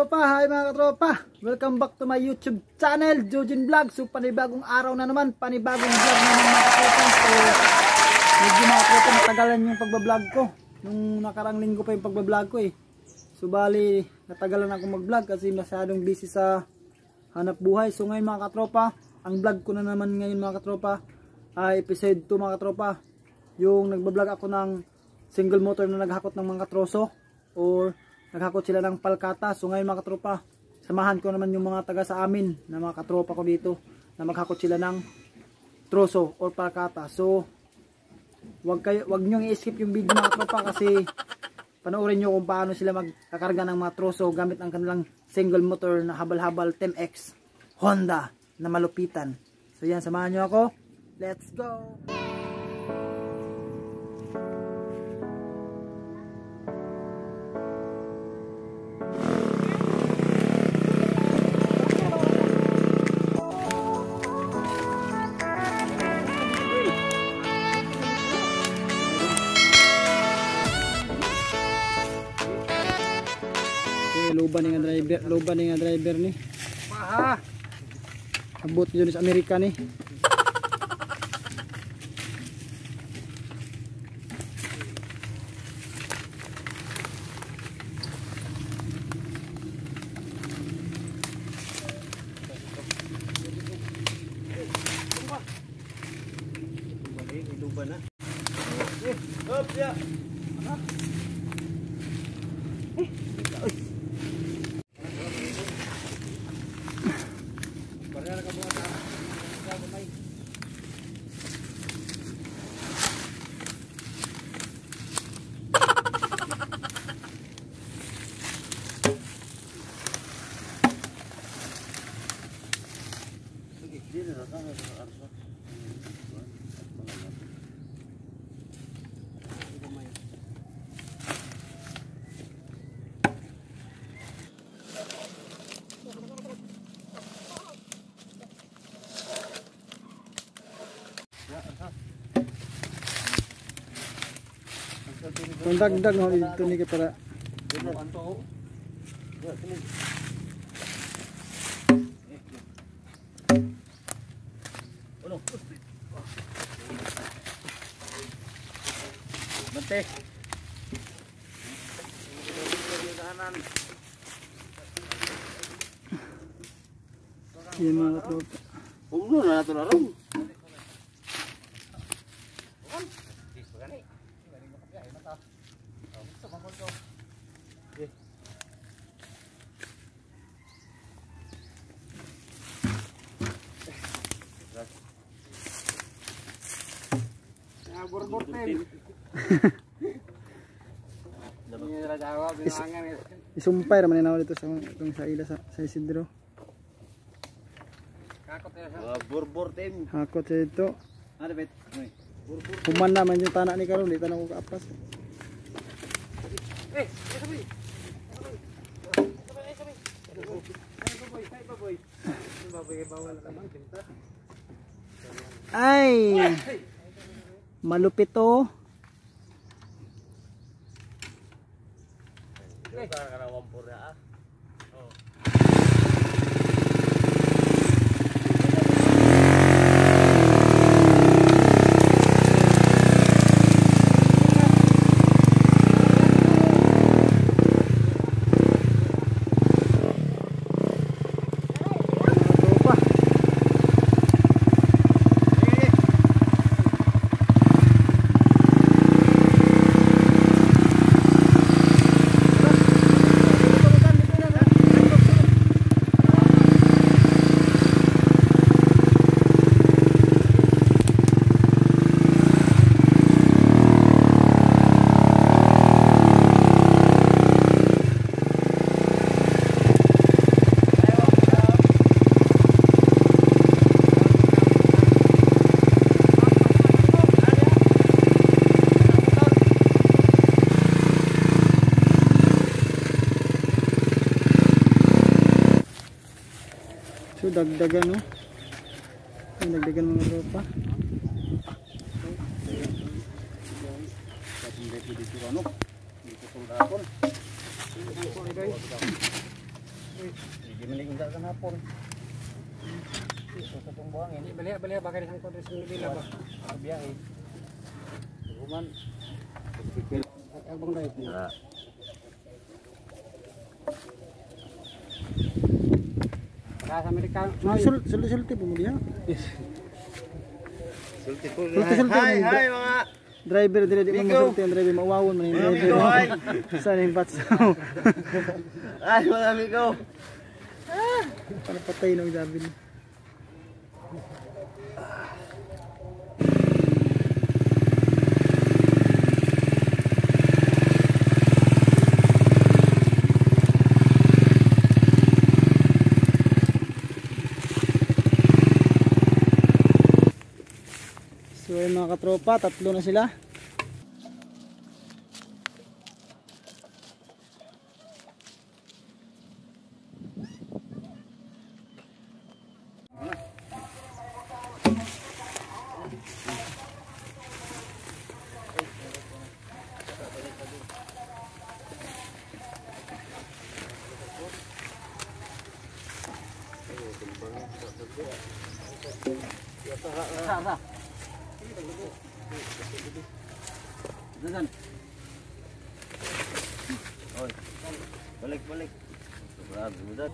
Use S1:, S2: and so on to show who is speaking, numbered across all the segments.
S1: katropa, hi mga katropa. Welcome back to my YouTube channel, Jojin Vlog. So panibagong araw na naman, panibagong vlog na naman mga katropa. So medyo mga katropa, natagalan yung pagbablog ko. Nung nakarang linggo pa yung pagbablog ko eh. So bali, natagalan ako mag-vlog kasi masyadong busy sa hanap buhay. So ngayon mga katropa, ang vlog ko na naman ngayon mga katropa ay episode 2 mga katropa. Yung nagbablog ako ng single motor na naghakot ng mga troso or naghakot sila ng palkata. So ngayon mga katropa, samahan ko naman yung mga taga sa amin na mga katropa ko dito na maghakot sila ng troso or palkata. So wag nyo i-skip yung video mga katropa kasi panoorin nyo kung paano sila magkakarga ng mga troso gamit ang kanilang single motor na habal-habal 10X Honda na malupitan. So yan, samahan nyo ako. Let's go! Loban nga driver ni. Paha. Abot yun sa Amerika ni. Loban na. Hop ya. Kung dagdag no dito ni para Bante. Yan mga tropa.
S2: Ulo na nato na ron.
S1: Isumpay raman na dito sa itong sa ila sa Isidro.
S2: Borbor team.
S1: Hakot sa ito.
S2: Ano bet?
S1: Human naman yung tanak ni karon, di tanong ko kaapas. Ay! Malupit to. So dagdagan no. Dagdagan mga tropa.
S2: Hindi man yung sa hapon. Sa itong buhangin.
S3: Baliha baka isang kodres ng bila ba?
S2: Ang biyahe. Human.
S3: Abang dahil. Sa Amerikano.
S1: Sulti po mo diha.
S2: Sulti po.
S1: Sulti.
S2: Hi mga
S1: Driver dire di man masulti ang driver mawawon man yung driver. Sa ning batso.
S2: Ay mga amigo.
S1: Para patay nang gabi. So yung mga katropa, tatlo na sila.
S2: Dadan. Oy. Balik. Grabe, mudat.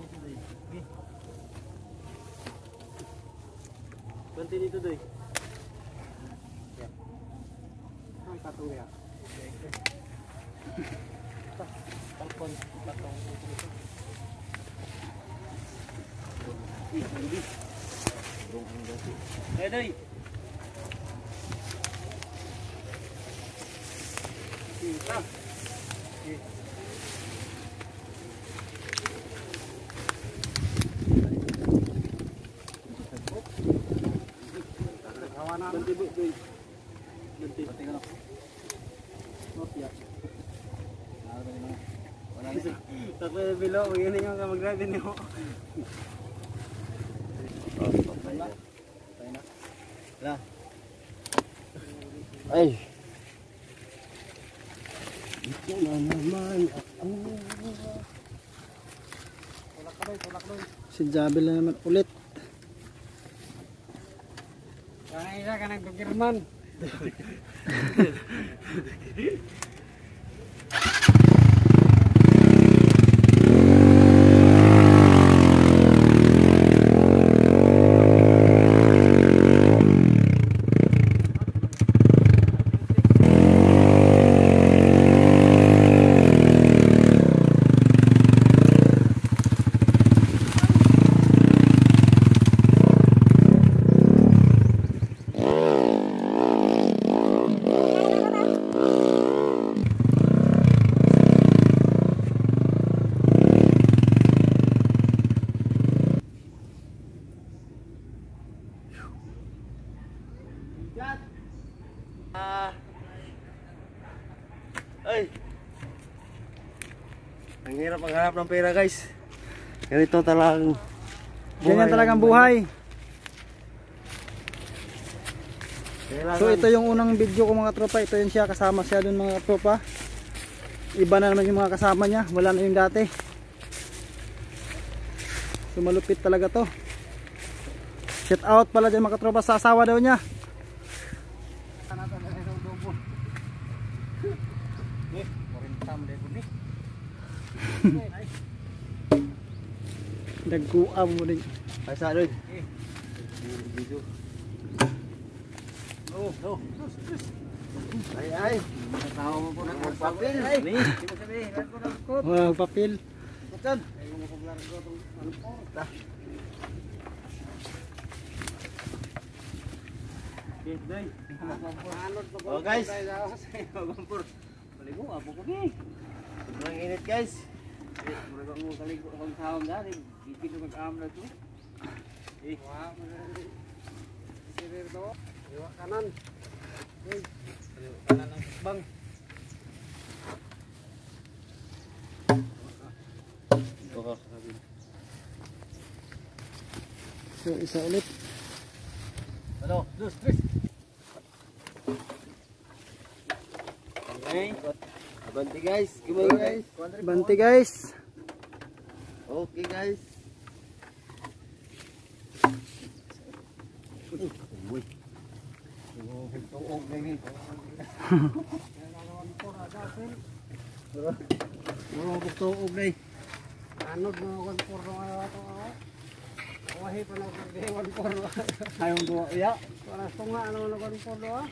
S2: Banti dito, doy.
S3: Ang patong ya. Palpon patong.
S2: Hey, doy. Banti, doy. Banti ka na.
S1: Opya.
S2: Wala na. Takbo na bilo, magiging yung mag-drive niyo. Wala. Ay. Ito na naman ako.
S3: Tulak doy.
S1: Si Jabel na naman ulit.
S3: Kana isa ka nagdugirman.
S2: Ay. Ang hirap maghanap ng pera, guys. Ganito talagang
S1: Ganyan talagang buhay. So ito yung unang video ko mga tropa. Ito yun siya, kasama siya dun mga tropa. Iba na naman yung mga kasama niya. Wala na yung dati. So malupit talaga to. Shout out pala dyan mga tropa sa asawa daw niya. Nagkuam mo rin.
S2: ay sa doy. Video. Oh. Ay. Tawo mo po ng papel. Ni.
S1: Walang papel.
S2: Kutan. Oh guys. Baligo abo ko ni. Sobrang init guys. Murag mo kaligo ang tawag dali. Gigid mo mag-amla to.
S3: Wah, sirir to. Iwa kanan. Kanan ng bang.
S2: Okay.
S1: So isa ulit.
S2: Ano? 2, 3. Okay. Abanti guys. Gimay guys.
S1: Banti guys.
S2: Okay guys. Uy. Tuog na yun. Tuog na yun.
S3: Anod na 1-4 na ako. Wahi pa na ako 1-4.
S2: Ayaw doon. Ya.
S3: Para tunga ano na 1-4 ah.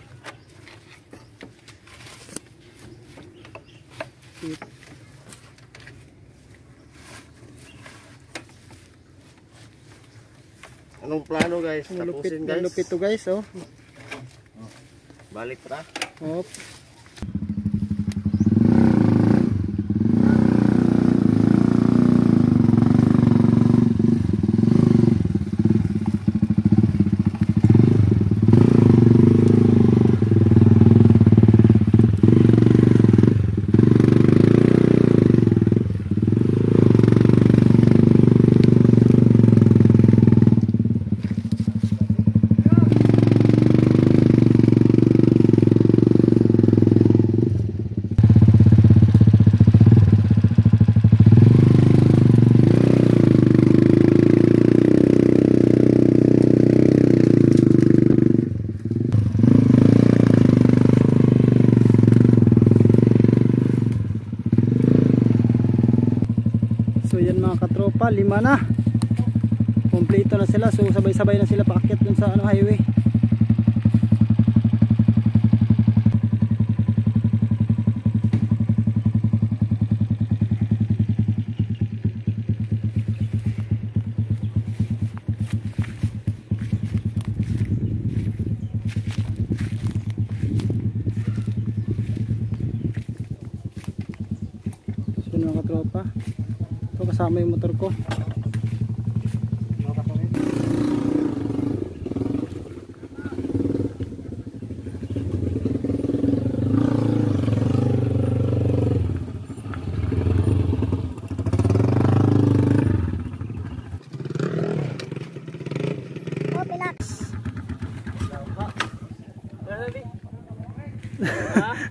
S2: Anong plano guys? Tapusin guys.
S1: Malupit to guys, oh.
S2: Balik pa.
S1: Hop. So yan mga katropa, 5 na. Kompleto na sila. So sabay-sabay na sila paakyat dun sa highway. So yun mga katropa. Ito kasama yung motor ko.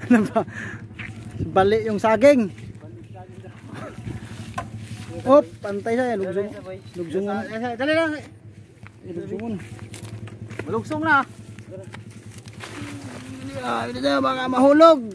S1: Ano ba? Bali yung saging. Op, pantay siya. Lugsungon.
S2: Dali lang.
S1: Lugsungon.
S2: Malugsong na.
S1: Ito na baka mahulog.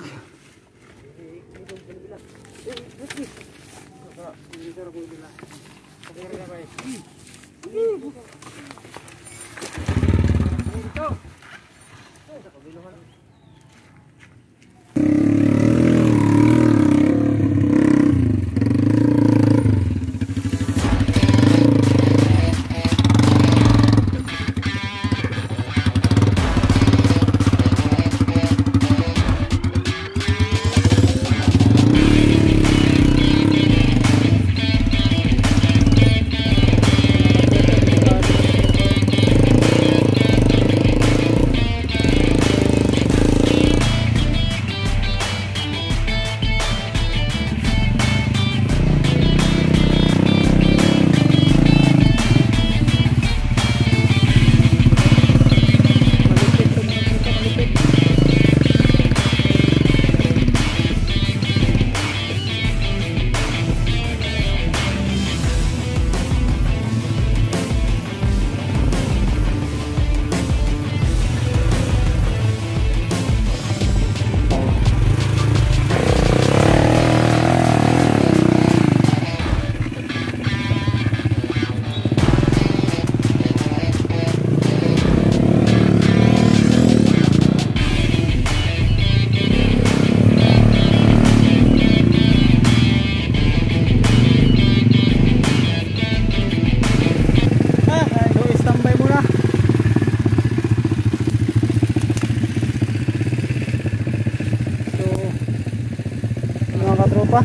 S1: pa.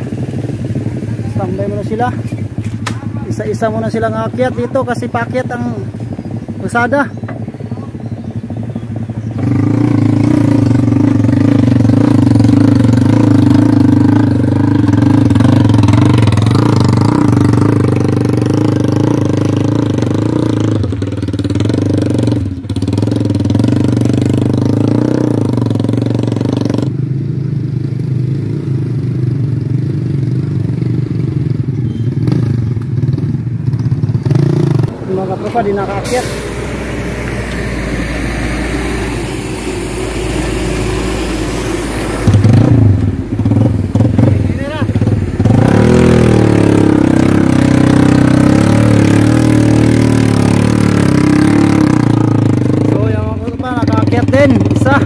S1: Standby muna sila. Isa-isa muna silang aakyat dito kasi paakyat ang pasada. tropa, di nakaakyat. So yung mga tropa, nakaakyat din, isa.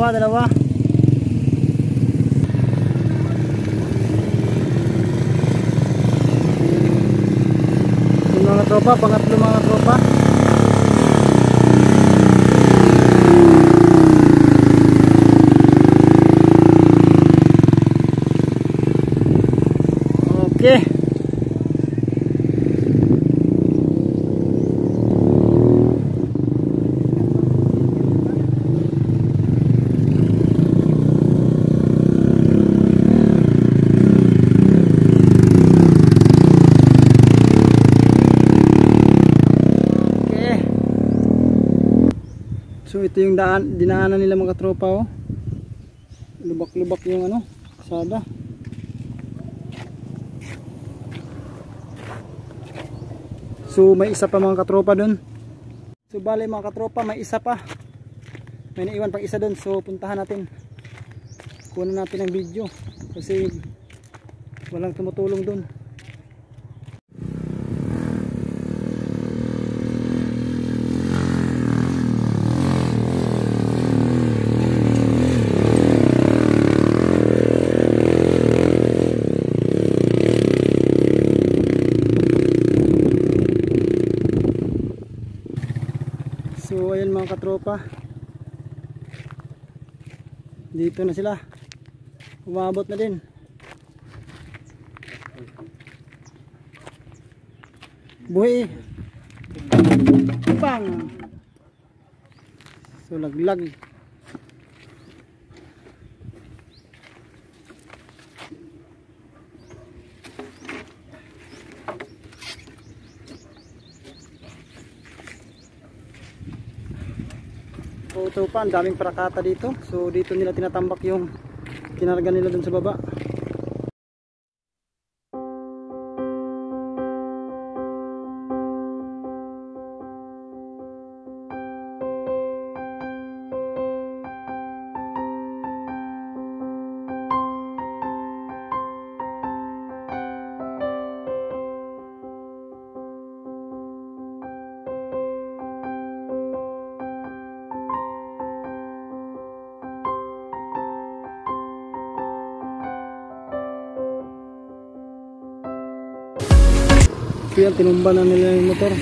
S1: Dalawa. Yung mga tropa, pangatlo mga tropa. Okay. So ito yung dinaanan nila mga tropa, oh. Lubak-lubak yung ano, kasada. So may isa pa mga katropa doon. So bale mga katropa, may isa pa. May naiwan pang isa doon. So puntahan natin. Kunan natin ang video kasi walang tumutulong doon. So ayan mga katropa, dito na sila, umabot na din. Buhay bang, so laglag. So ito pa, ang daming prakata dito. So dito nila tinatambak yung kinarga nila dun sa baba. So yan, tinumba na nila yung motor.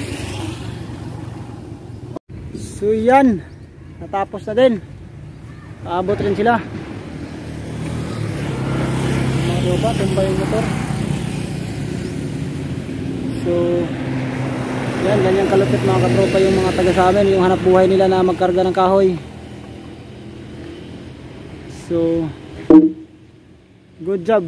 S1: So yan, natapos na din. Aabot rin sila. Mga tropa, tumba yung motor. So yan, ganyan kalupit mga katropa yung mga taga sa amin, yung hanap buhay nila na magkarga ng kahoy. So good job.